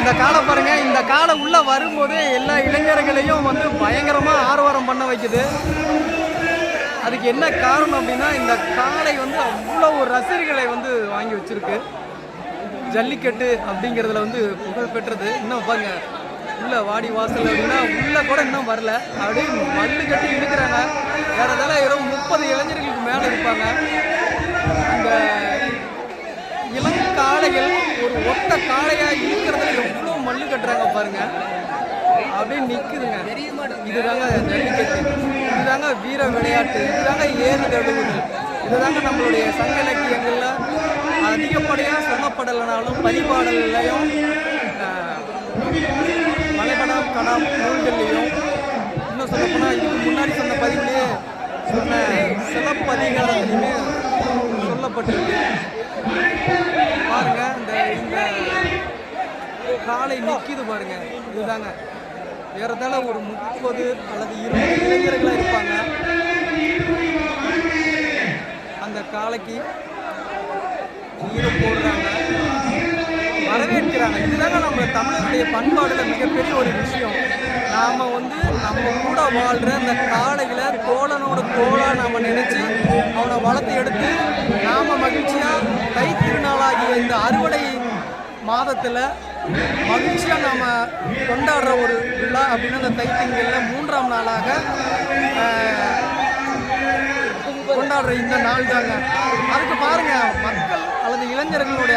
இந்த காளை பாருங்க, இந்த காளை உள்ள வரும்போது எல்லா இளைஞர்களையும் வந்து பயங்கரமா ஆர்வம் பண்ண வைக்குது. அதுக்கு என்ன காரணம் அப்படின்னா, இந்த காளை வந்து அவ்வளவு ரசிகர்களை வந்து வாங்கி வச்சிருக்கு. ஜல்லிக்கட்டு அப்படிங்கிறதுல வந்து புகழ் பெற்றது. இன்னும் பாருங்க, உள்ள வாடி வாசல் அப்படின்னா உள்ள கூட இன்னும் வரல, அப்படியே மல்லு கட்டி இழுக்கிறாங்க. வேற ஏதாவது 30 இளைஞர்களுக்கு மேலே இருப்பாங்க. அந்த இளங்காளைகள் ஒரு ஒத்த காளையா இழுக்கிறதுல எவ்வளோ மல்லு கட்டுறாங்க பாருங்க, அப்படியே நிற்குதுங்க. இதுதாங்க ஜல்லிக்கட்டு, இதுதாங்க வீர விளையாட்டு, இதுதாங்க ஏறு தழுவுதல், இதுதாங்க நம்மளுடைய சங்க இலக்கியங்களில் அதிகப்படியாக சொல்லப்படலைனாலும் பரிபாடல்லையும் மலைபடம் கடம் நூல்கள்லையும், இன்னும் சொல்லப்போனால் இதுக்கு முன்னாடி சொன்ன பதிவுலேயே சொன்ன சிலப்பதிகாரத்துலையுமே சொல்லப்பட்டிருக்கு. பாருங்க, இந்த காளை நிற்கிது பாருங்க. இதுதாங்க ஏறத்தாழ ஒரு 30 அல்லது 20 இளைஞர்களாக இருப்பாங்க. அந்த காளைக்கு நீரை போடுறாங்க, வரவேற்கிறாங்க. இதுதாங்க நம்ம தமிழருடைய பண்பாடுல மிகப்பெரிய ஒரு விஷயம். நாம் வந்து நம்ம கூட வாழ்கிற அந்த காளைகளை தோழனோட தோழா நாம் நினச்சி அவனை வளர்த்து எடுத்து நாம் மகிழ்ச்சியாக தை திருநாளாகிய இந்த அறுவடை மாதத்தில் மகிழ்ச்சியாக நாம் கொண்டாடுற ஒரு விழா அப்படின்னு அந்த தை திங்களில் 3ஆம் நாளாக கொண்டாடுற இந்த நாள் தாங்க. அதுக்கு பாருங்கள், மக்கள் அல்லது இளைஞர்களுடைய